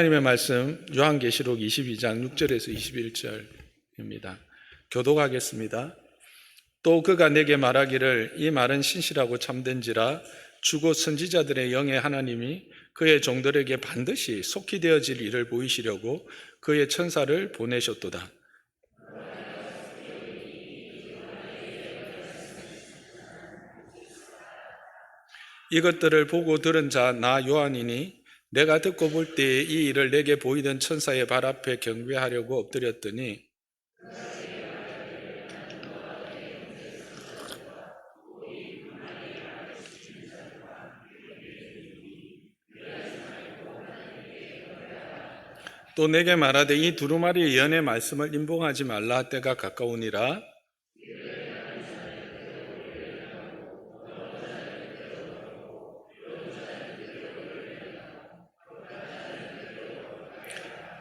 하나님의 말씀 요한계시록 22장 6절에서 21절입니다. 교독하겠습니다. 또 그가 내게 말하기를 이 말은 신실하고 참된지라 주고 선지자들의 영의 하나님이 그의 종들에게 반드시 속히 되어질 일을 보이시려고 그의 천사를 보내셨도다. 이것들을 보고 들은 자 나 요한이니 내가 듣고 볼 때에 이 일을 내게 보이던 천사의 발 앞에 경배하려고 엎드렸더니 또 내게 말하되 이 두루마리의 예언의 말씀을 임봉하지 말라 때가 가까우니라.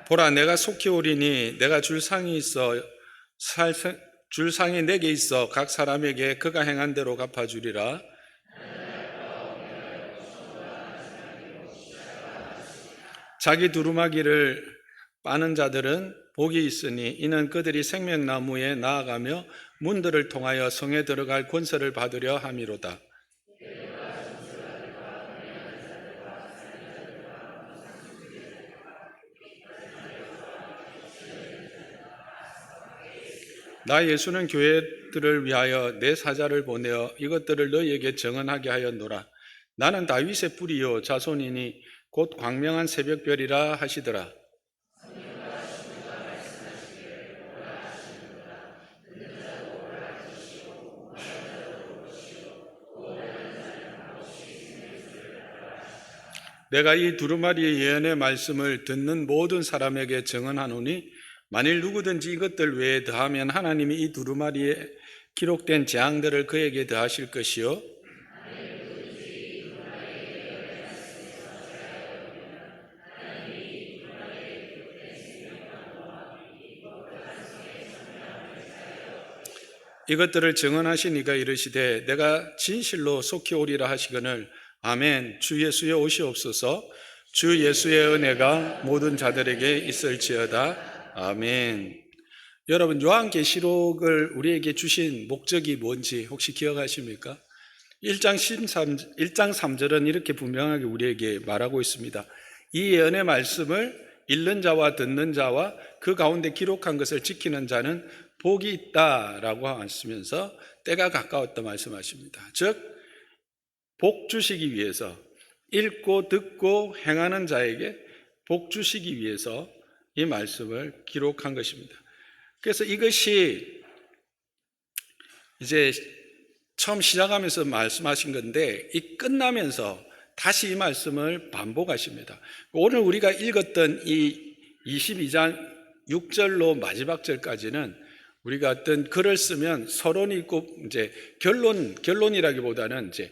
보라 내가 속히 오리니 내가 줄상이 내게 있어 각 사람에게 그가 행한 대로 갚아주리라. 자기 두루마기를 빠는 자들은 복이 있으니 이는 그들이 생명나무에 나아가며 문들을 통하여 성에 들어갈 권세를 받으려 함이로다. 나 예수는 교회들을 위하여 내 사자를 보내어 이것들을 너희에게 정언하게 하였노라. 나는 다윗의 뿌리요 자손이니 곧 광명한 새벽별이라 하시더라. 내가 이 두루마리의 예언의 말씀을 듣는 모든 사람에게 정언하노니 만일 누구든지 이것들 외에 더하면 하나님이 이 두루마리에 기록된 재앙들을 그에게 더하실 것이요 이것들을 정언하신 이가 이르시되 내가 진실로 속히 오리라 하시거늘 아멘. 주 예수의 오시옵소서. 주 예수의 은혜가 모든 자들에게 있을지어다. 아멘. 여러분 요한계시록을 우리에게 주신 목적이 뭔지 혹시 기억하십니까? 1장 3절은 이렇게 분명하게 우리에게 말하고 있습니다. 이 예언의 말씀을 읽는 자와 듣는 자와 그 가운데 기록한 것을 지키는 자는 복이 있다라고 하시면서 때가 가까웠다 말씀하십니다. 즉 복 주시기 위해서 읽고 듣고 행하는 자에게 복 주시기 위해서 이 말씀을 기록한 것입니다. 그래서 이것이 이제 처음 시작하면서 말씀하신 건데 이 끝나면서 다시 이 말씀을 반복하십니다. 오늘 우리가 읽었던 이 22장 6절로 마지막 절까지는 우리가 어떤 글을 쓰면 서론이 있고 이제 결론이라기보다는 이제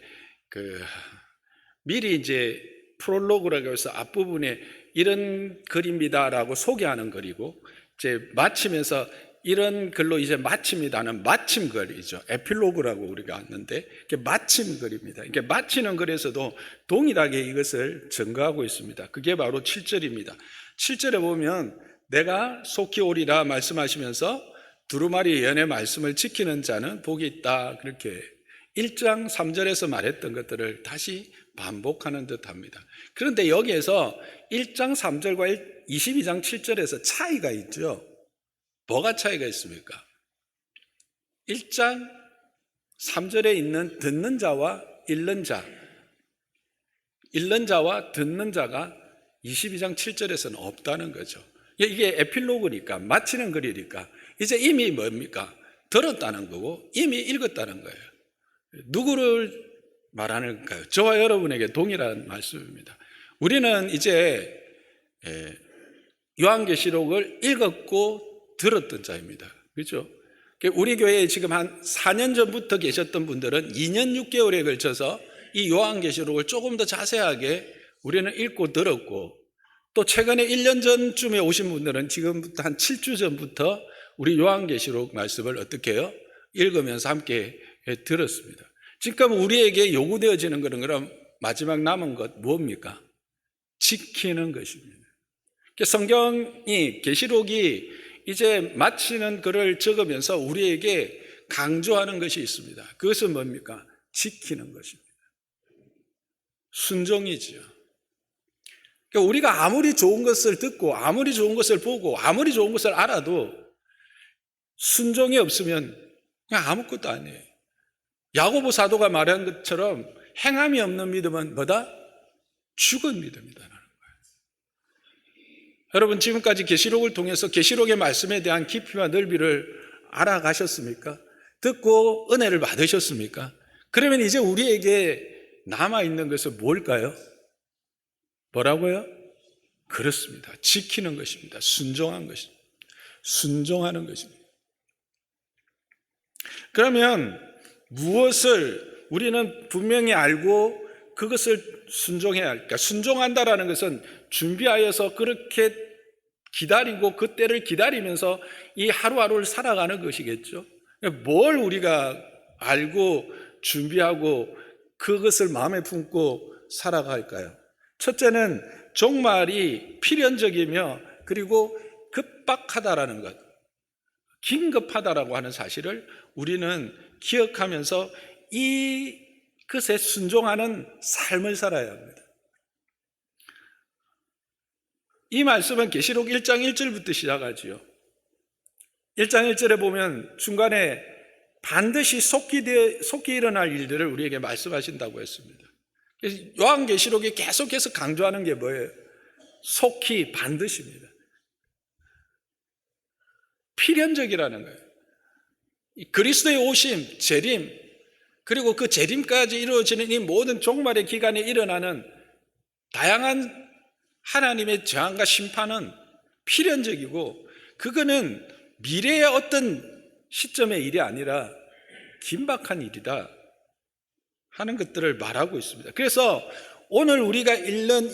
미리 이제 프롤로그라고 해서 앞부분에 이런 글입니다라고 소개하는 글이고 이제 마치면서 이런 글로 이제 마칩니다는 마침글이죠. 에필로그라고 우리가 하는데 이게 마침글입니다. 이게 마치는 글에서도 동일하게 이것을 증거하고 있습니다. 그게 바로 7절입니다. 7절에 보면 내가 속히 오리라 말씀하시면서 두루마리 예언의 말씀을 지키는 자는 복이 있다. 그렇게 1장 3절에서 말했던 것들을 다시 반복하는 듯 합니다. 그런데 여기에서 1장 3절과 22장 7절에서 차이가 있죠. 뭐가 차이가 있습니까? 1장 3절에 있는 듣는 자와 읽는 자와 듣는 자가 22장 7절에서는 없다는 거죠. 이게 에필로그니까 마치는 글이니까 이제 이미 뭡니까? 들었다는 거고 이미 읽었다는 거예요. 누구를 말하는가요? 저와 여러분에게 동일한 말씀입니다. 우리는 이제 요한계시록을 읽었고 들었던 자입니다. 그렇죠? 우리 교회에 지금 한 4년 전부터 계셨던 분들은 2년 6개월에 걸쳐서 이 요한계시록을 조금 더 자세하게 우리는 읽고 들었고 또 최근에 1년 전쯤에 오신 분들은 지금부터 한 7주 전부터 우리 요한계시록 말씀을 어떻게 해요? 읽으면서 함께 들었습니다. 지금 우리에게 요구되어지는 것은 그럼 마지막 남은 것 뭡니까? 지키는 것입니다. 성경이 계시록이 이제 마치는 글을 적으면서 우리에게 강조하는 것이 있습니다. 그것은 뭡니까? 지키는 것입니다. 순종이지요. 그러니까 우리가 아무리 좋은 것을 듣고 아무리 좋은 것을 보고 아무리 좋은 것을 알아도 순종이 없으면 그냥 아무것도 아니에요. 야고보 사도가 말한 것처럼 행함이 없는 믿음은 뭐다? 죽은 믿음이다라는 거예요. 여러분, 지금까지 계시록을 통해서 계시록의 말씀에 대한 깊이와 넓이를 알아가셨습니까? 듣고 은혜를 받으셨습니까? 그러면 이제 우리에게 남아있는 것은 뭘까요? 뭐라고요? 그렇습니다. 지키는 것입니다. 순종한 것입니다. 순종하는 것입니다. 그러면 무엇을 우리는 분명히 알고 그것을 순종해야 할까? 순종한다라는 것은 준비하여서 그렇게 기다리고 그 때를 기다리면서 이 하루하루를 살아가는 것이겠죠. 뭘 우리가 알고 준비하고 그것을 마음에 품고 살아갈까요? 첫째는 종말이 필연적이며 그리고 급박하다라는 것, 긴급하다라고 하는 사실을 우리는 기억하면서 이 것에 순종하는 삶을 살아야 합니다. 이 말씀은 계시록 1장 1절부터 시작하지요. 1장 1절에 보면 중간에 반드시 속히 일어날 일들을 우리에게 말씀하신다고 했습니다. 그래서 요한계시록이 계속해서 강조하는 게 뭐예요? 속히, 반드시입니다. 필연적이라는 거예요. 그리스도의 오심, 재림, 그리고 그 재림까지 이루어지는 이 모든 종말의 기간에 일어나는 다양한 하나님의 저항과 심판은 필연적이고 그거는 미래의 어떤 시점의 일이 아니라 긴박한 일이다 하는 것들을 말하고 있습니다. 그래서 오늘 우리가 읽은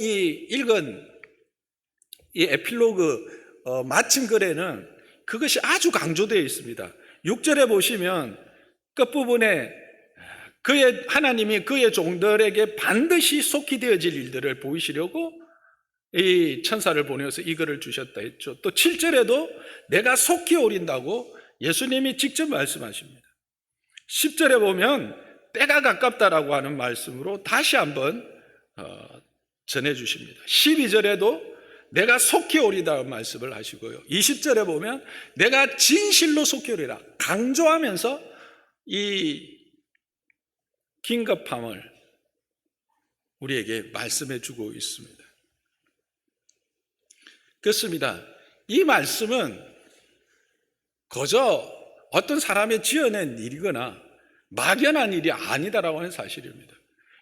이 에필로그 마침 글에는 그것이 아주 강조되어 있습니다. 6절에 보시면 끝부분에 하나님이 그의 종들에게 반드시 속히 되어질 일들을 보이시려고 이 천사를 보내어서 이 글을 주셨다 했죠. 또 7절에도 내가 속히 오린다고 예수님이 직접 말씀하십니다. 10절에 보면 때가 가깝다라고 하는 말씀으로 다시 한번 전해주십니다. 12절에도 내가 속히 오리다 말씀을 하시고요. 20절에 보면 내가 진실로 속히 오리라 강조하면서 이 긴급함을 우리에게 말씀해 주고 있습니다. 그렇습니다. 이 말씀은 거저 어떤 사람의 지어낸 일이거나 막연한 일이 아니다라고 하는 사실입니다.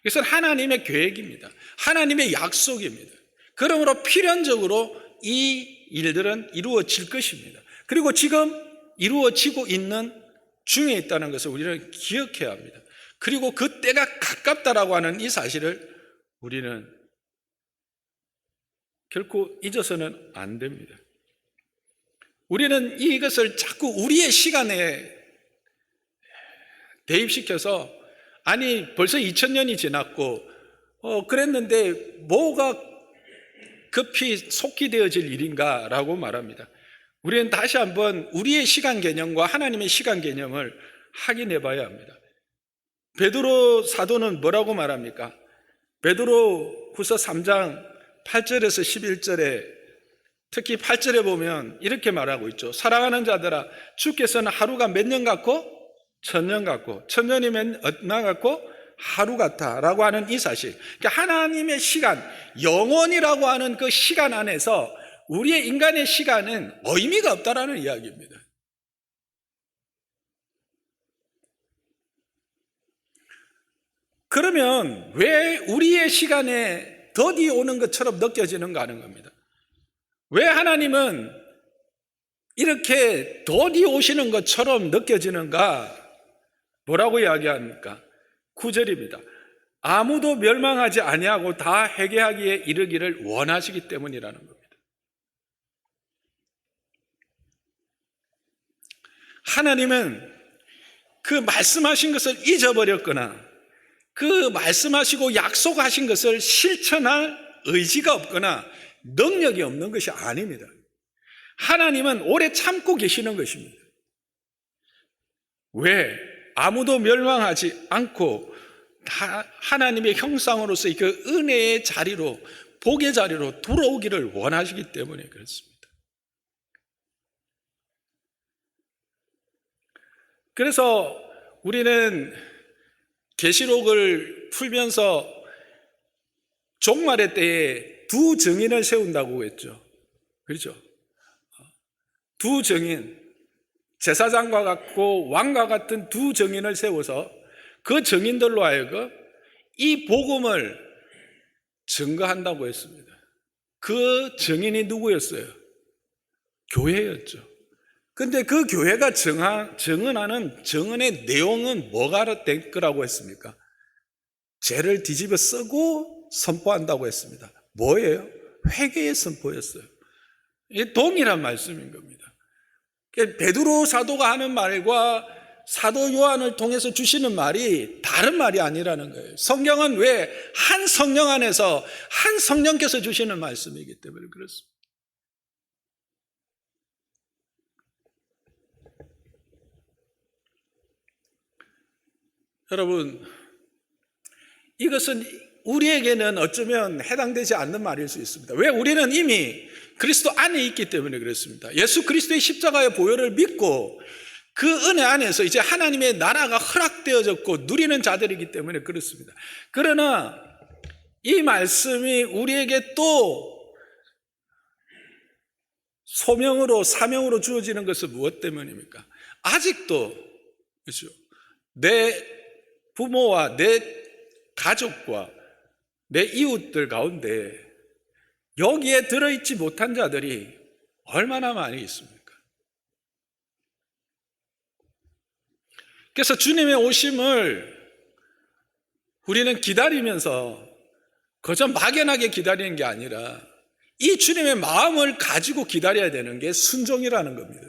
이것은 하나님의 계획입니다. 하나님의 약속입니다. 그러므로 필연적으로 이 일들은 이루어질 것입니다. 그리고 지금 이루어지고 있는 중에 있다는 것을 우리는 기억해야 합니다. 그리고 그 때가 가깝다라고 하는 이 사실을 우리는 결코 잊어서는 안 됩니다. 우리는 이것을 자꾸 우리의 시간에 대입시켜서 아니 벌써 2000년이 지났고 그랬는데 뭐가 급히 속히 되어질 일인가 라고 말합니다. 우리는 다시 한번 우리의 시간 개념과 하나님의 시간 개념을 확인해 봐야 합니다. 베드로 사도는 뭐라고 말합니까? 베드로 후서 3장 8절에서 11절에 특히 8절에 보면 이렇게 말하고 있죠. 사랑하는 자들아 주께서는 하루가 몇 년 같고 천년 같고 천년이면 얼마 같고 하루 같아 라고 하는 이 사실, 그러니까 하나님의 시간, 영원이라고 하는 그 시간 안에서 우리의 인간의 시간은 의미가 없다라는 이야기입니다. 그러면 왜 우리의 시간에 더디 오는 것처럼 느껴지는가 하는 겁니다. 왜 하나님은 이렇게 더디 오시는 것처럼 느껴지는가? 뭐라고 이야기합니까? 9절입니다. 아무도 멸망하지 아니하고 다 회개하기에 이르기를 원하시기 때문이라는 겁니다. 하나님은 그 말씀하신 것을 잊어버렸거나 그 말씀하시고 약속하신 것을 실천할 의지가 없거나 능력이 없는 것이 아닙니다. 하나님은 오래 참고 계시는 것입니다. 왜? 아무도 멸망하지 않고 하나님의 형상으로서의 그 은혜의 자리로, 복의 자리로 돌아오기를 원하시기 때문에 그렇습니다. 그래서 우리는 계시록을 풀면서 종말의 때에 두 증인을 세운다고 했죠. 그렇죠? 두 증인, 제사장과 같고 왕과 같은 두 증인을 세워서 그 증인들로 하여금 이 복음을 증거한다고 했습니다. 그 증인이 누구였어요? 교회였죠. 근데 그 교회가 증언하는 증언의 내용은 뭐가 될 거라고 했습니까? 죄를 뒤집어 쓰고 선포한다고 했습니다. 뭐예요? 회개의 선포였어요. 이게 동일한 말씀인 겁니다. 베드로 사도가 하는 말과 사도 요한을 통해서 주시는 말이 다른 말이 아니라는 거예요. 성경은 왜 한 성령 안에서 한 성령께서 주시는 말씀이기 때문에 그렇습니다. 여러분, 이것은 우리에게는 어쩌면 해당되지 않는 말일 수 있습니다. 왜? 우리는 이미 그리스도 안에 있기 때문에 그렇습니다. 예수 그리스도의 십자가의 보혈을 믿고 그 은혜 안에서 이제 하나님의 나라가 허락되어졌고 누리는 자들이기 때문에 그렇습니다. 그러나 이 말씀이 우리에게 또 소명으로, 사명으로 주어지는 것은 무엇 때문입니까? 아직도, 그렇죠? 내 부모와 내 가족과 내 이웃들 가운데 여기에 들어있지 못한 자들이 얼마나 많이 있습니까? 그래서 주님의 오심을 우리는 기다리면서 그저 막연하게 기다리는 게 아니라 이 주님의 마음을 가지고 기다려야 되는 게 순종이라는 겁니다.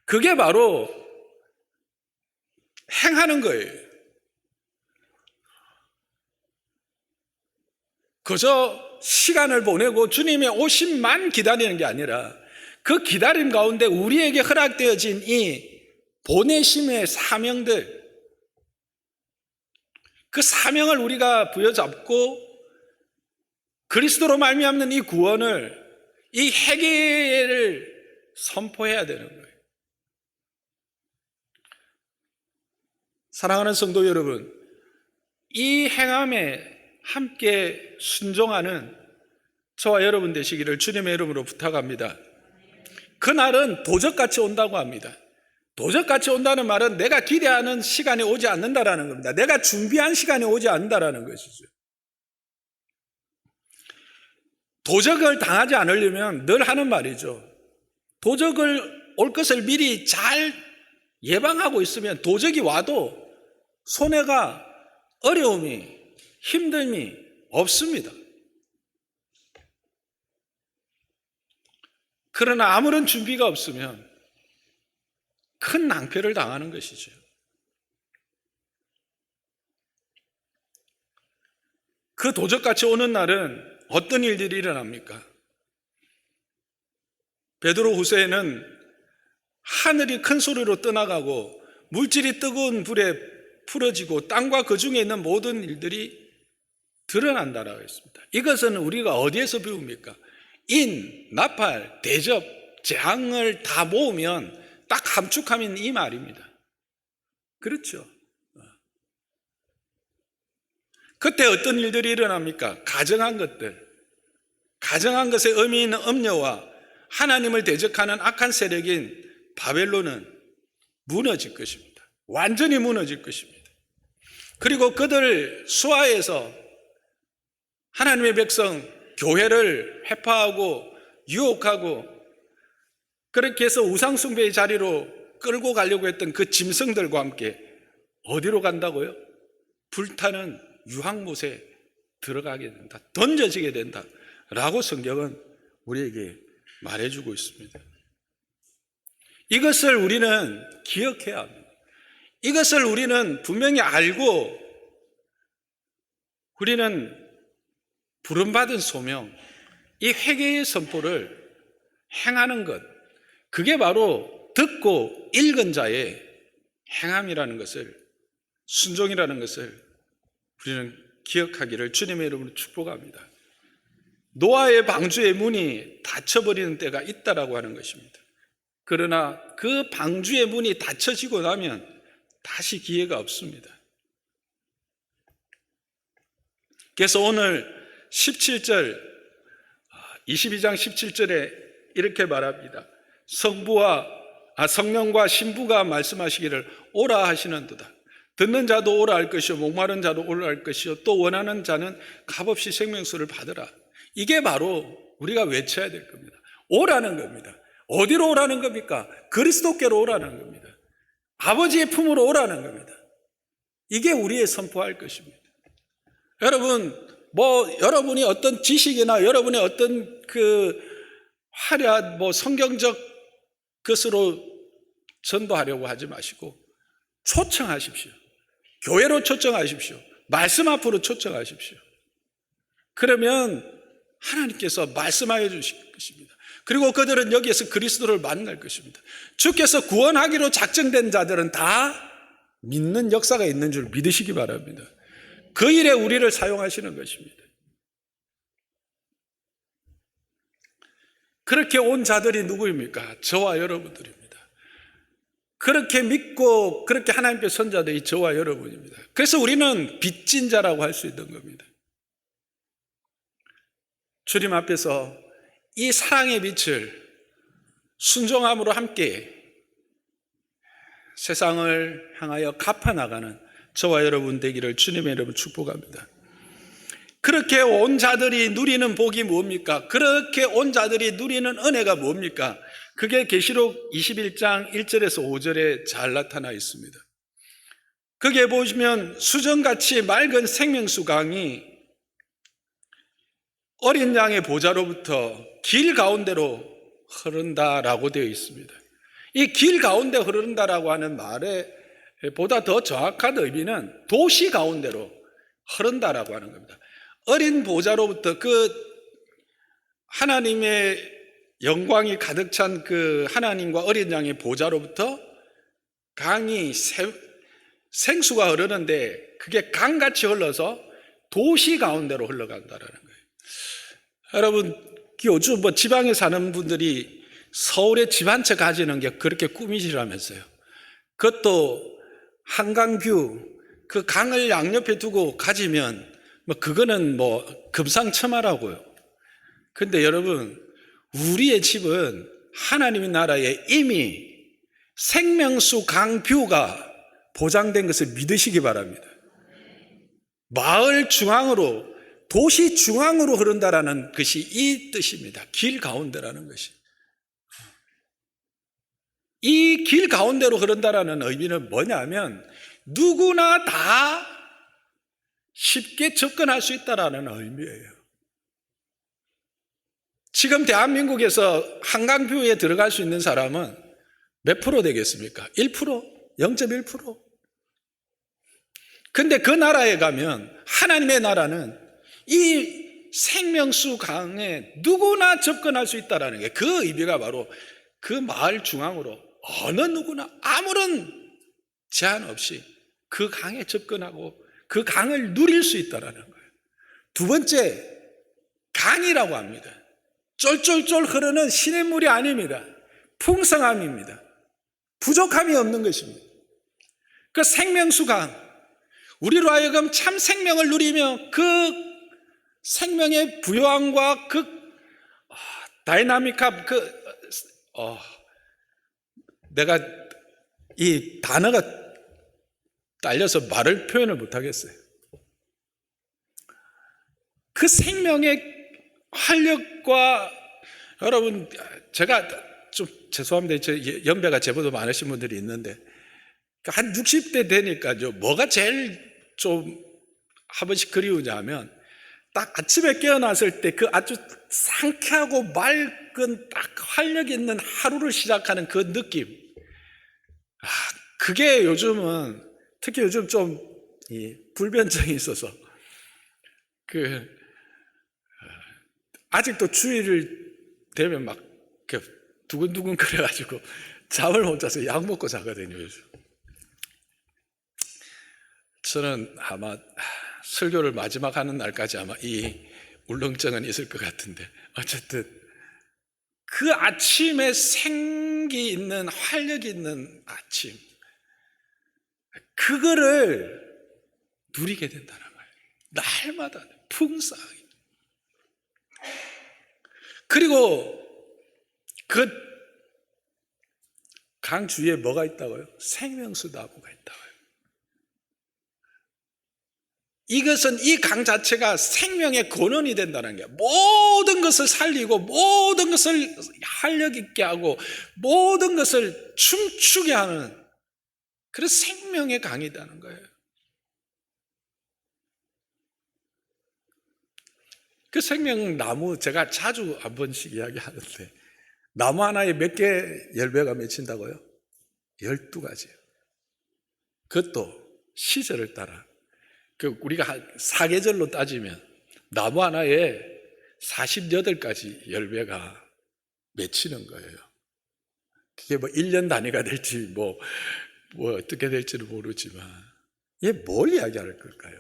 그게 바로 행하는 거예요. 그저 시간을 보내고 주님의 오심만 기다리는 게 아니라 그 기다림 가운데 우리에게 허락되어진 이 보내심의 사명들, 그 사명을 우리가 부여잡고 그리스도로 말미암는 이 구원을, 이 회개를 선포해야 되는 거예요. 사랑하는 성도 여러분, 이 행함에 함께 순종하는 저와 여러분 되시기를 주님의 이름으로 부탁합니다. 그날은 도적같이 온다고 합니다. 도적같이 온다는 말은 내가 기대하는 시간에 오지 않는다라는 겁니다. 내가 준비한 시간에 오지 않는다라는 것이죠. 도적을 당하지 않으려면 늘 하는 말이죠. 도적을 올 것을 미리 잘 예방하고 있으면 도적이 와도 손해가, 어려움이, 힘듦이 없습니다. 그러나 아무런 준비가 없으면 큰 낭패를 당하는 것이죠. 그 도적같이 오는 날은 어떤 일들이 일어납니까? 베드로 후서에는 하늘이 큰 소리로 떠나가고 물질이 뜨거운 불에 풀어지고 땅과 그 중에 있는 모든 일들이 드러난다라고 했습니다. 이것은 우리가 어디에서 배웁니까? 인, 나팔, 대접, 재앙을 다 모으면 딱 함축하면 이 말입니다. 그렇죠? 그때 어떤 일들이 일어납니까? 가정한 것들, 가정한 것에 의미 있는 음녀와 하나님을 대적하는 악한 세력인 바벨론은 무너질 것입니다. 완전히 무너질 것입니다. 그리고 그들 수하에서 하나님의 백성, 교회를 회파하고 유혹하고 그렇게 해서 우상숭배의 자리로 끌고 가려고 했던 그 짐승들과 함께 어디로 간다고요? 불타는 유황못에 들어가게 된다, 던져지게 된다 라고 성경은 우리에게 말해주고 있습니다. 이것을 우리는 기억해야 합니다. 이것을 우리는 분명히 알고 우리는 부름받은 소명, 이 회개의 선포를 행하는 것, 그게 바로 듣고 읽은 자의 행함이라는 것을, 순종이라는 것을 우리는 기억하기를 주님의 이름으로 축복합니다. 노아의 방주의 문이 닫혀버리는 때가 있다라고 하는 것입니다. 그러나 그 방주의 문이 닫혀지고 나면 다시 기회가 없습니다. 그래서 오늘 17절, 22장 17절에 이렇게 말합니다. 성령과 신부가 말씀하시기를 오라 하시는도다. 듣는 자도 오라 할 것이요 목마른 자도 오라 할 것이요 또 원하는 자는 값없이 생명수를 받으라. 이게 바로 우리가 외쳐야 될 겁니다. 오라는 겁니다. 어디로 오라는 겁니까? 그리스도께로 오라는 겁니다. 아버지의 품으로 오라는 겁니다. 이게 우리의 선포할 것입니다. 여러분, 여러분이 어떤 지식이나 여러분의 어떤 화려한 성경적 것으로 전도하려고 하지 마시고 초청하십시오. 교회로 초청하십시오. 말씀 앞으로 초청하십시오. 그러면 하나님께서 말씀하여 주실 것입니다. 그리고 그들은 여기에서 그리스도를 만날 것입니다. 주께서 구원하기로 작정된 자들은 다 믿는 역사가 있는 줄 믿으시기 바랍니다. 그 일에 우리를 사용하시는 것입니다. 그렇게 온 자들이 누구입니까? 저와 여러분들입니다. 그렇게 믿고 그렇게 하나님께 선 자들이 저와 여러분입니다. 그래서 우리는 빚진 자라고 할 수 있는 겁니다. 주님 앞에서 이 사랑의 빛을 순종함으로 함께 세상을 향하여 갚아나가는 저와 여러분 되기를 주님의 이름으로 축복합니다. 그렇게 온 자들이 누리는 복이 뭡니까? 그렇게 온 자들이 누리는 은혜가 뭡니까? 그게 계시록 21장 1절에서 5절에 잘 나타나 있습니다. 거기에 보시면 수정같이 맑은 생명수 강이 어린 양의 보좌로부터 길 가운데로 흐른다라고 되어 있습니다. 이 길 가운데 흐른다라고 하는 말에 보다 더 정확한 의미는 도시 가운데로 흐른다라고 하는 겁니다. 어린 보좌로부터 그 하나님의 영광이 가득 찬 그 하나님과 어린 양의 보좌로부터 강이 생수가 흐르는데 그게 강같이 흘러서 도시 가운데로 흘러간다라는 거예요. 여러분, 요즘 지방에 사는 분들이 서울에 집 한 채 가지는 게 그렇게 꿈이시라면서요. 그것도 한강뷰, 그 강을 양옆에 두고 가지면 그거는 금상첨화라고요. 근데 여러분, 우리의 집은 하나님의 나라에 이미 생명수 강뷰가 보장된 것을 믿으시기 바랍니다. 마을 중앙으로, 도시 중앙으로 흐른다라는 것이 이 뜻입니다. 길 가운데라는 것이. 이 길 가운데로 흐른다라는 의미는 뭐냐면 누구나 다 쉽게 접근할 수 있다라는 의미예요. 지금 대한민국에서 한강뷰에 들어갈 수 있는 사람은 몇 프로 되겠습니까? 1%? 0.1%? 근데 그 나라에 가면 하나님의 나라는 이 생명수 강에 누구나 접근할 수 있다는 게 그 의미가 바로 그 마을 중앙으로 어느 누구나 아무런 제한 없이 그 강에 접근하고 그 강을 누릴 수 있다는 거예요. 두 번째, 강이라고 합니다. 쫄쫄쫄 흐르는 시냇물이 아닙니다. 풍성함입니다. 부족함이 없는 것입니다. 그 생명수 강, 우리로 하여금 참 생명을 누리며 그 생명의 부요함과 그 다이나믹함, 내가 이 단어가 딸려서 표현을 못하겠어요. 그 생명의 활력과, 여러분, 제가 좀 죄송합니다. 연배가 제보다 많으신 분들이 있는데, 한 60대 되니까요, 뭐가 제일 좀 한 번씩 그리우냐면, 딱 아침에 깨어났을 때 그 아주 상쾌하고 맑은 딱 활력 있는 하루를 시작하는 그 느낌. 그게 요즘은, 특히 요즘 좀 불변증이 있어서, 아직도 주일을 되면 막 두근두근 거려가지고 잠을 못 자서 약 먹고 자거든요, 요즘. 저는 아마 설교를 마지막 하는 날까지 아마 이 울렁증은 있을 것 같은데, 어쨌든 그 아침에 생기 있는, 활력이 있는 아침, 그거를 누리게 된다는 거예요. 날마다 풍성하게. 그리고 그 강 주위에 뭐가 있다고요? 생명수 나무가 있다고요. 이것은, 이 강 자체가 생명의 근원이 된다는 거예요. 모든 것을 살리고, 모든 것을 활력 있게 하고, 모든 것을 춤추게 하는, 그래서 생명의 강이라는 거예요. 그 생명나무, 제가 자주 한 번씩 이야기하는데, 나무 하나에 몇 개 열매가 맺힌다고요? 12가지요. 그것도 시절을 따라. 우리가 사계절로 따지면 나무 하나에 48가지 열매가 맺히는 거예요. 그게 뭐 1년 단위가 될지 뭐 어떻게 될지는 모르지만, 이게 뭘 이야기할 걸까요?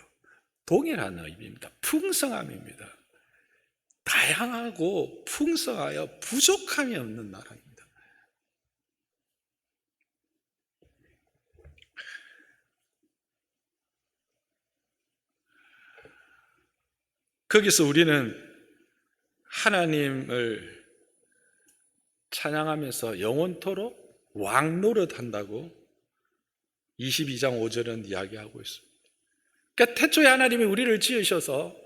동일한 의미입니다. 풍성함입니다. 다양하고 풍성하여 부족함이 없는 나라입니다. 거기서 우리는 하나님을 찬양하면서 영원토록 왕노릇 한다고 22장 5절은 이야기하고 있습니다. 그러니까 태초에 하나님이 우리를 지으셔서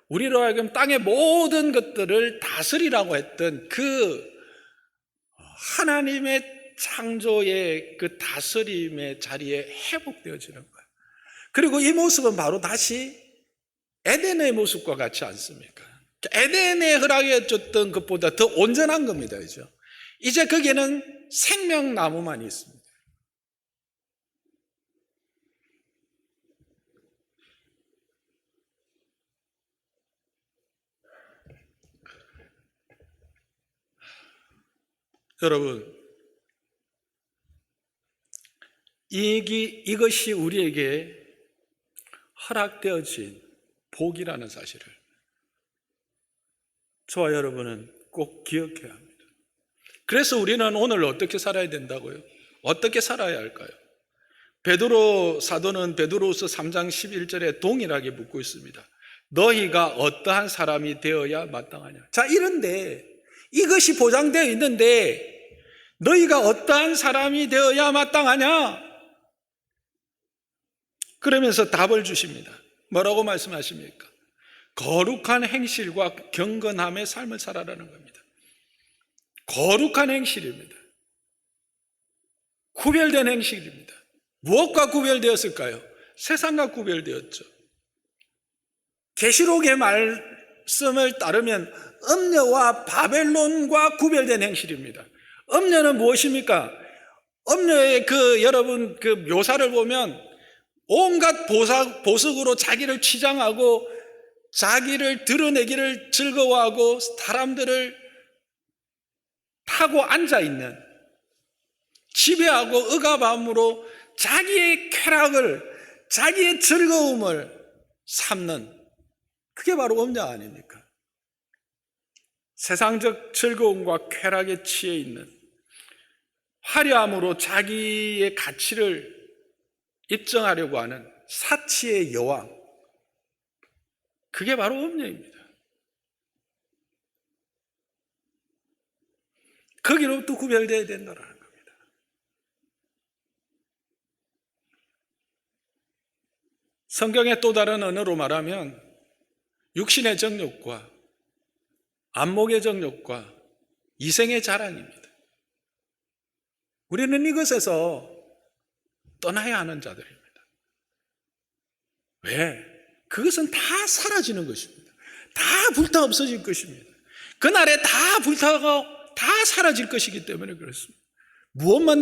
우리로 하여금 땅의 모든 것들을 다스리라고 했던 그 하나님의 창조의 그 다스림의 자리에 회복되어지는 거예요. 그리고 이 모습은 바로 다시 에덴의 모습과 같지 않습니까? 에덴에 허락해 줬던 것보다 더 온전한 겁니다. 그죠? 이제 거기에는 생명나무만 있습니다. 여러분, 이것이 우리에게 허락되어진 복이라는 사실을 저와 여러분은 꼭 기억해야 합니다. 그래서 우리는 오늘 어떻게 살아야 된다고요? 어떻게 살아야 할까요? 베드로 사도는 베드로후서 3장 11절에 동일하게 묻고 있습니다. 너희가 어떠한 사람이 되어야 마땅하냐? 자, 이런데 이것이 보장되어 있는데 너희가 어떠한 사람이 되어야 마땅하냐? 그러면서 답을 주십니다. 뭐라고 말씀하십니까? 거룩한 행실과 경건함의 삶을 살아라는 겁니다. 거룩한 행실입니다. 구별된 행실입니다. 무엇과 구별되었을까요? 세상과 구별되었죠. 계시록의 말씀을 따르면 음녀와 바벨론과 구별된 행실입니다. 음녀는 무엇입니까? 음녀의 여러분 묘사를 보면 온갖 보석으로 자기를 치장하고 자기를 드러내기를 즐거워하고 사람들을 타고 앉아있는, 지배하고 억압함으로 자기의 쾌락을, 자기의 즐거움을 삼는, 그게 바로 음녀 아닙니까? 세상적 즐거움과 쾌락에 취해 있는, 화려함으로 자기의 가치를 입증하려고 하는 사치의 여왕, 그게 바로 음녀입니다. 거기로부터 구별되어야 된다는 겁니다. 성경의 또 다른 언어로 말하면 육신의 정욕과 안목의 정욕과 이생의 자랑입니다. 우리는 이것에서 떠나야 하는 자들입니다. 왜? 그것은 다 사라지는 것입니다. 다 불타 없어질 것입니다. 그날에 다 불타고 다 사라질 것이기 때문에 그렇습니다. 무엇만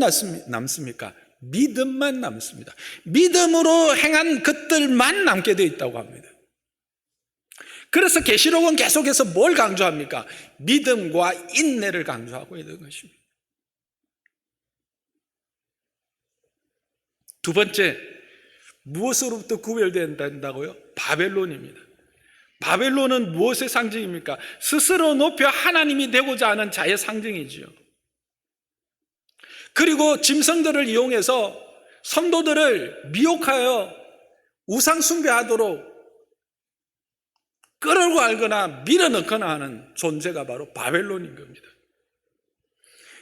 남습니까? 믿음만 남습니다. 믿음으로 행한 것들만 남게 되어 있다고 합니다. 그래서 계시록은 계속해서 뭘 강조합니까? 믿음과 인내를 강조하고 있는 것입니다. 두 번째, 무엇으로부터 구별된다고요? 바벨론입니다. 바벨론은 무엇의 상징입니까? 스스로 높여 하나님이 되고자 하는 자의 상징이지요. 그리고 짐승들을 이용해서 성도들을 미혹하여 우상 숭배하도록 끌어고 알거나 밀어넣거나 하는 존재가 바로 바벨론인 겁니다.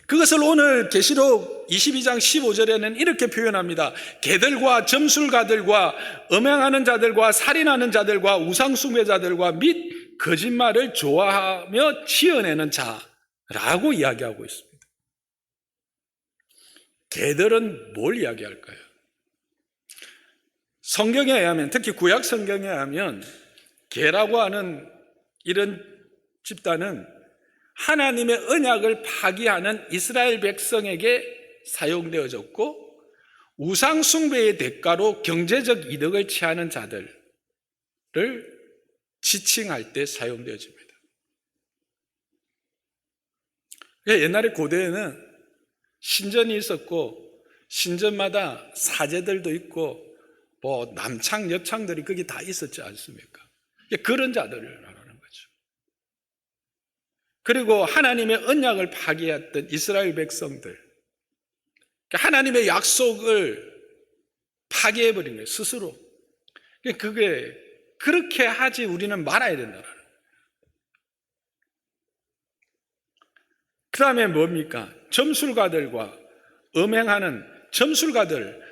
그것을 오늘 계시록 22장 15절에는 이렇게 표현합니다. 개들과 점술가들과 음행하는 자들과 살인하는 자들과 우상숭배자들과 및 거짓말을 좋아하며 지어내는 자라고 이야기하고 있습니다. 개들은 뭘 이야기할까요? 성경에 의하면, 특히 구약 성경에 의하면 개라고 하는 이런 집단은 하나님의 언약을 파기하는 이스라엘 백성에게 사용되어졌고, 우상 숭배의 대가로 경제적 이득을 취하는 자들을 지칭할 때 사용되어집니다. 옛날에 고대에는 신전이 있었고, 신전마다 사제들도 있고, 뭐 남창 여창들이 거기 다 있었지 않습니까? 그런 자들을 말하는 거죠. 그리고 하나님의 언약을 파기했던 이스라엘 백성들, 하나님의 약속을 파기해버린 거예요, 스스로. 그게 그렇게 하지 우리는 말아야 된다는 거예요. 그 다음에 뭡니까? 점술가들과 음행하는 점술가들,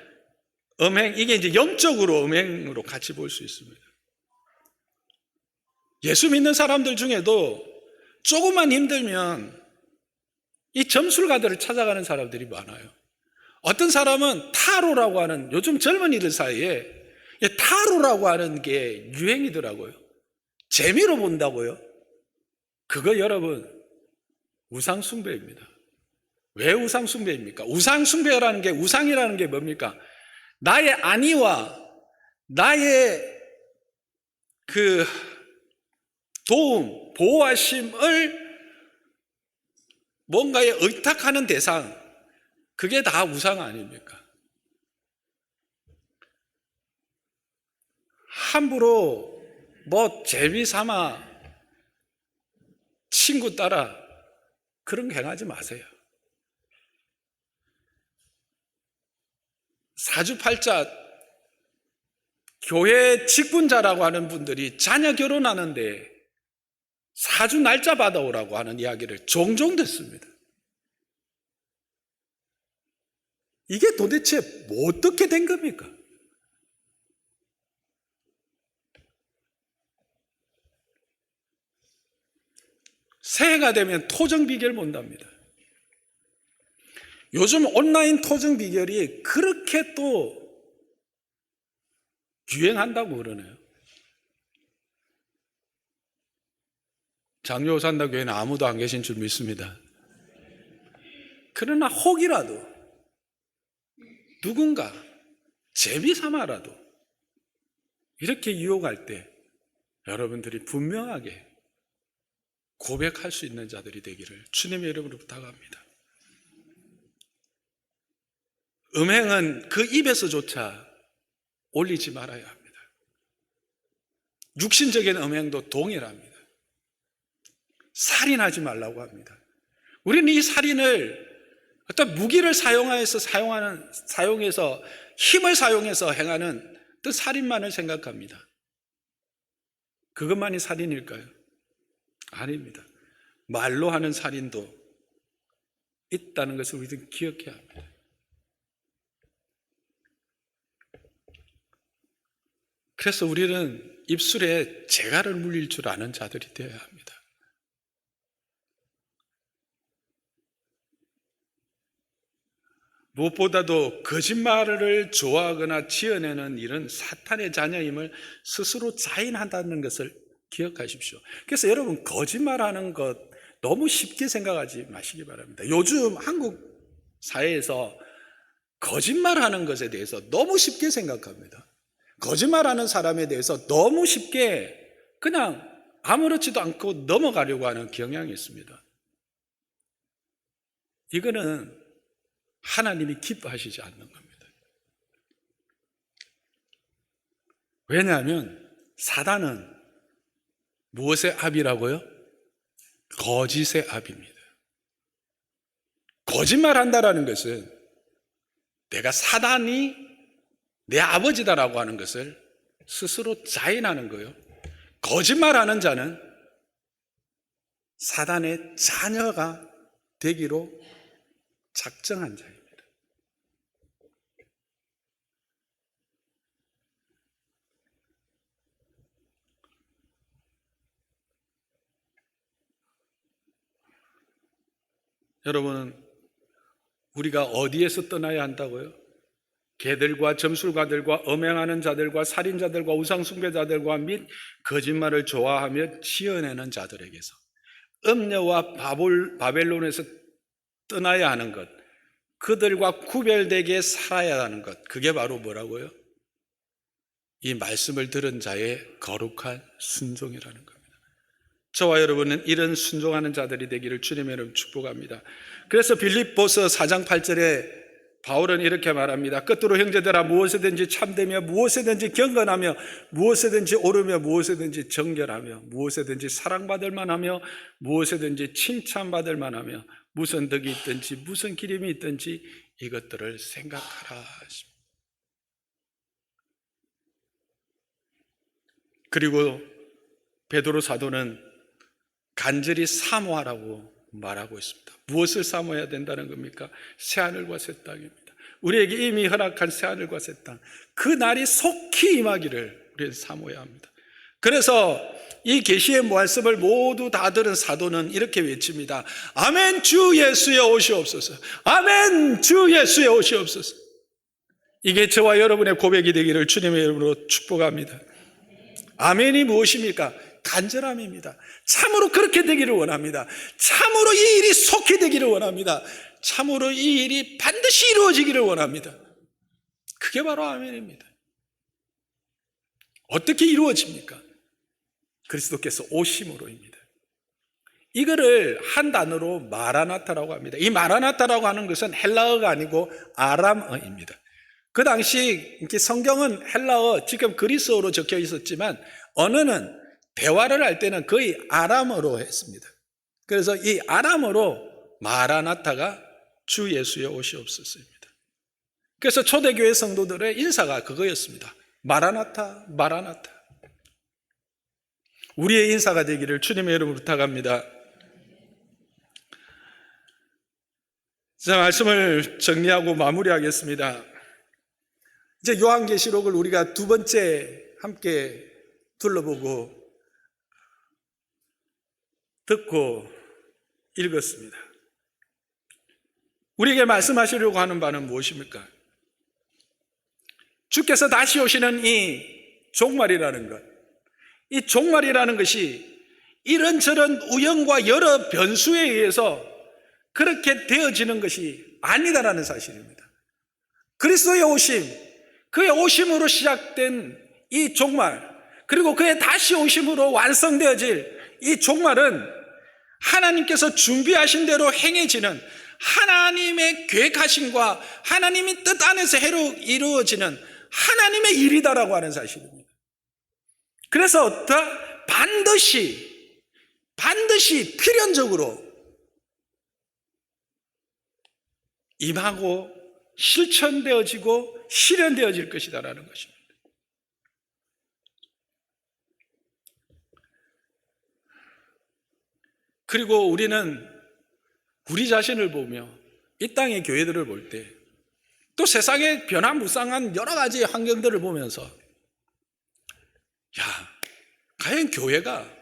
음행, 이게 이제 영적으로 음행으로 같이 볼 수 있습니다. 예수 믿는 사람들 중에도 조금만 힘들면 이 점술가들을 찾아가는 사람들이 많아요. 어떤 사람은 타로라고 하는, 요즘 젊은이들 사이에 타로라고 하는 게 유행이더라고요. 재미로 본다고요. 그거 여러분 우상숭배입니다. 왜 우상숭배입니까? 우상숭배라는 게, 우상이라는 게 뭡니까? 나의 안위와 나의 그 도움, 보호하심을 뭔가에 의탁하는 대상, 그게 다 우상 아닙니까? 함부로 뭐 재미 삼아 친구 따라 그런 거 행하지 마세요. 사주팔자, 교회 직분자라고 하는 분들이 자녀 결혼하는데 사주 날짜 받아오라고 하는 이야기를 종종 듣습니다. 이게 도대체 뭐 어떻게 된 겁니까? 새해가 되면 토정 비결 본답니다. 요즘 온라인 토정 비결이 그렇게 또 유행한다고 그러네요. 장로산다교회는 아무도 안 계신 줄 믿습니다. 그러나 혹이라도 누군가 재미삼아라도 이렇게 유혹할 때 여러분들이 분명하게 고백할 수 있는 자들이 되기를 주님의 이름으로 부탁합니다. 음행은 그 입에서조차 올리지 말아야 합니다. 육신적인 음행도 동일합니다. 살인하지 말라고 합니다. 우리는 이 살인을 어떤 무기를 사용해서 힘을 사용해서 행하는 어떤 살인만을 생각합니다. 그것만이 살인일까요? 아닙니다. 말로 하는 살인도 있다는 것을 우리는 기억해야 합니다. 그래서 우리는 입술에 재갈을 물릴 줄 아는 자들이 되어야 합니다. 무엇보다도 거짓말을 좋아하거나 지어내는 일은 사탄의 자녀임을 스스로 자인한다는 것을 기억하십시오. 그래서 여러분, 거짓말하는 것 너무 쉽게 생각하지 마시기 바랍니다. 요즘 한국 사회에서 거짓말하는 것에 대해서 너무 쉽게 생각합니다. 거짓말하는 사람에 대해서 너무 쉽게 그냥 아무렇지도 않고 넘어가려고 하는 경향이 있습니다. 이거는 하나님이 기뻐하시지 않는 겁니다. 왜냐하면 사단은 무엇의 압이라고요? 거짓의 압입니다. 거짓말한다라는 것은 내가 사단이 내 아버지다라고 하는 것을 스스로 자인하는 거예요. 거짓말하는 자는 사단의 자녀가 되기로 작정한 자입니다. 여러분, 우리가 어디에서 떠나야 한다고요? 개들과 점술가들과 엄행하는 자들과 살인자들과 우상숭배자들과 및 거짓말을 좋아하며 지어내는 자들에게서, 음녀와 바벨론에서 떠나야 하는 것, 그들과 구별되게 살아야 하는 것, 그게 바로 뭐라고요? 이 말씀을 들은 자의 거룩한 순종이라는 겁니다. 저와 여러분은 이런 순종하는 자들이 되기를 주님의 이름으로 축복합니다. 그래서 빌립보서 4장 8절에 바울은 이렇게 말합니다. 끝으로 형제들아, 무엇이든지 참되며 무엇이든지 경건하며 무엇이든지 옳으며 무엇이든지 정결하며 무엇이든지 사랑받을 만하며 무엇이든지 칭찬받을 만하며 무슨 덕이 있든지 무슨 기림이 있든지 이것들을 생각하라 하십니다. 그리고 베드로 사도는 간절히 사모하라고 말하고 있습니다. 무엇을 사모해야 된다는 겁니까? 새하늘과 새 땅입니다. 우리에게 이미 허락한 새하늘과 새 땅, 그 날이 속히 임하기를 우리는 사모해야 합니다. 그래서 이 계시의 말씀을 모두 다 들은 사도는 이렇게 외칩니다. 아멘, 주 예수의 오시옵소서. 아멘, 주 예수의 오시옵소서. 이게 저와 여러분의 고백이 되기를 주님의 이름으로 축복합니다. 아멘이 무엇입니까? 간절함입니다. 참으로 그렇게 되기를 원합니다. 참으로 이 일이 속히 되기를 원합니다. 참으로 이 일이 반드시 이루어지기를 원합니다. 그게 바로 아멘입니다. 어떻게 이루어집니까? 그리스도께서 오심으로입니다. 이거를 한 단어로 마라나타라고 합니다. 이 마라나타라고 하는 것은 헬라어가 아니고 아람어입니다. 그 당시 성경은 헬라어, 지금 그리스어로 적혀 있었지만 언어는 대화를 할 때는 거의 아람어로 했습니다. 그래서 이 아람어로 마라나타가 주 예수의 오시옵소서입니다. 그래서 초대교회 성도들의 인사가 그거였습니다. 마라나타, 마라나타. 우리의 인사가 되기를 주님의 이름으로 부탁합니다. 자, 말씀을 정리하고 마무리하겠습니다. 이제 요한계시록을 우리가 두 번째 함께 둘러보고 듣고 읽었습니다. 우리에게 말씀하시려고 하는 바는 무엇입니까? 주께서 다시 오시는 이 종말이라는 것, 이 종말이라는 것이 이런저런 우연과 여러 변수에 의해서 그렇게 되어지는 것이 아니다라는 사실입니다. 그리스도의 오심, 그의 오심으로 시작된 이 종말, 그리고 그의 다시 오심으로 완성되어질 이 종말은 하나님께서 준비하신 대로 행해지는 하나님의 계획하심과 하나님의 뜻 안에서 이루어지는 하나님의 일이다라고 하는 사실입니다. 그래서 반드시 필연적으로 임하고 실천되어지고 실현되어질 것이다라는 것입니다. 그리고 우리는 우리 자신을 보며 이 땅의 교회들을 볼 때 또 세상의 변화무쌍한 여러 가지 환경들을 보면서 과연 교회가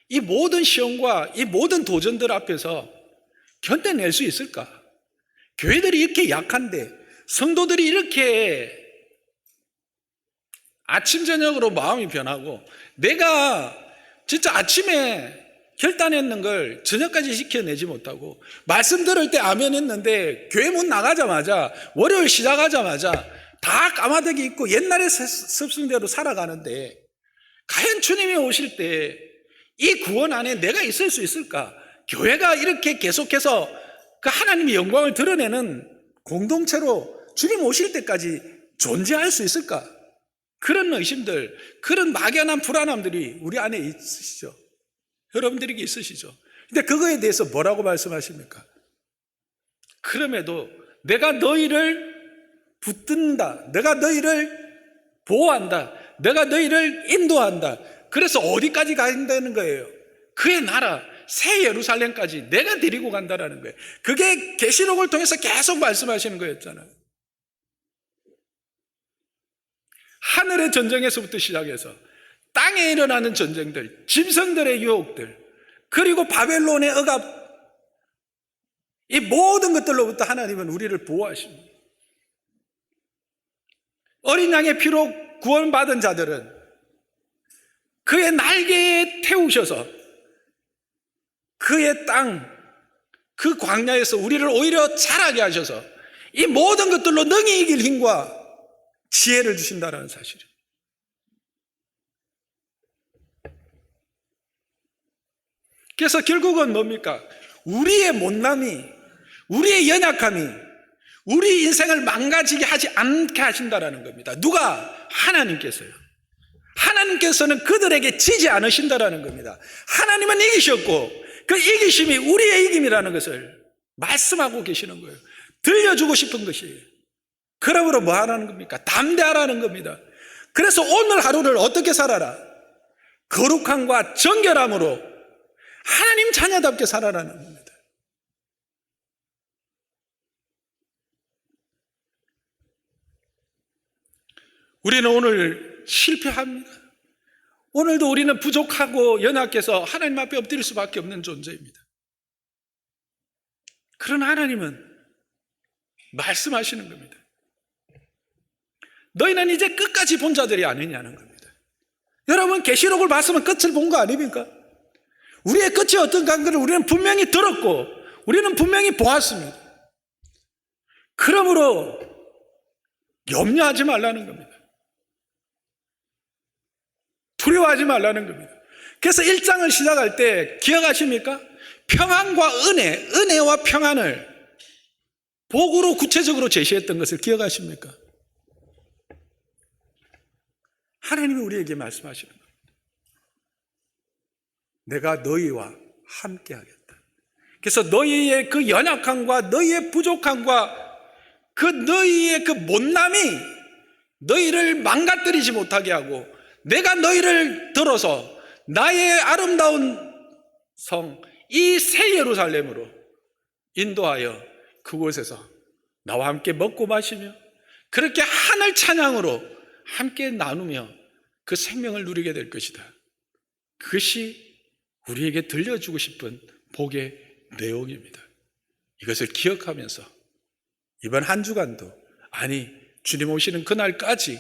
이 모든 시험과 이 모든 도전들 앞에서 견뎌낼 수 있을까? 교회들이 이렇게 약한데, 성도들이 이렇게 아침 저녁으로 마음이 변하고, 내가 진짜 아침에 결단했는 걸 저녁까지 지켜내지 못하고, 말씀 들을 때 아멘 했는데 교회 문 나가자마자, 월요일 시작하자마자 다 까마득이 있고 옛날의 습성대로 살아가는데, 과연 주님이 오실 때 이 구원 안에 내가 있을 수 있을까? 교회가 이렇게 계속해서 그 하나님의 영광을 드러내는 공동체로 주님 오실 때까지 존재할 수 있을까? 그런 의심들, 그런 막연한 불안함들이 우리 안에 있으시죠. 여러분들에게 있으시죠. 근데 그거에 대해서 뭐라고 말씀하십니까? 그럼에도 내가 너희를 붙든다. 내가 너희를 보호한다. 내가 너희를 인도한다. 그래서 어디까지 간다는 거예요? 그의 나라, 새 예루살렘까지 내가 데리고 간다라는 거예요. 그게 계시록을 통해서 계속 말씀하시는 거였잖아요. 하늘의 전쟁에서부터 시작해서 땅에 일어나는 전쟁들, 짐승들의 유혹들, 그리고 바벨론의 억압, 이 모든 것들로부터 하나님은 우리를 보호하십니다. 어린 양의 피로 구원받은 자들은 그의 날개에 태우셔서 그의 땅, 그 광야에서 우리를 오히려 자라게 하셔서 이 모든 것들로 능히 이길 힘과 지혜를 주신다는 사실이에요. 그래서 결국은 뭡니까? 우리의 못남이, 우리의 연약함이 우리 인생을 망가지게 하지 않게 하신다라는 겁니다. 누가? 하나님께서요. 하나님께서는 그들에게 지지 않으신다라는 겁니다. 하나님은 이기셨고 그 이기심이 우리의 이김이라는 것을 말씀하고 계시는 거예요. 들려주고 싶은 것이에요. 그러므로 뭐 하라는 겁니까? 담대하라는 겁니다. 그래서 오늘 하루를 어떻게 살아라? 거룩함과 정결함으로 하나님 자녀답게 살아라는 겁니다. 우리는 오늘 실패합니다. 오늘도 우리는 부족하고 연약해서 하나님 앞에 엎드릴 수밖에 없는 존재입니다. 그러나 하나님은 말씀하시는 겁니다. 너희는 이제 끝까지 본 자들이 아니냐는 겁니다. 여러분 계시록을 봤으면 끝을 본 거 아닙니까? 우리의 끝이 어떤가 하는 우리는 분명히 들었고 우리는 분명히 보았습니다. 그러므로 염려하지 말라는 겁니다. 두려워하지 말라는 겁니다. 그래서 1장을 시작할 때 기억하십니까? 평안과 은혜와 평안을 복으로 구체적으로 제시했던 것을 기억하십니까? 하나님이 우리에게 말씀하시는 겁니다. 내가 너희와 함께 하겠다. 그래서 너희의 그 연약함과 너희의 부족함과 그 너희의 그 못남이 너희를 망가뜨리지 못하게 하고 내가 너희를 들어서 나의 아름다운 성, 이 새 예루살렘으로 인도하여 그곳에서 나와 함께 먹고 마시며 그렇게 하늘 찬양으로 함께 나누며 그 생명을 누리게 될 것이다. 그것이 우리에게 들려주고 싶은 복의 내용입니다. 이것을 기억하면서 이번 한 주간도, 아니 주님 오시는 그날까지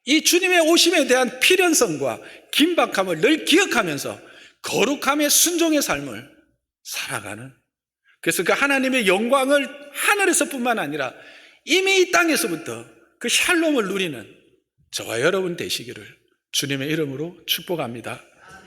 이 주님의 오심에 대한 필연성과 긴박함을 늘 기억하면서 거룩함의 순종의 삶을 살아가는, 그래서 그 하나님의 영광을 하늘에서뿐만 아니라 이미 이 땅에서부터 그 샬롬을 누리는 저와 여러분 되시기를 주님의 이름으로 축복합니다.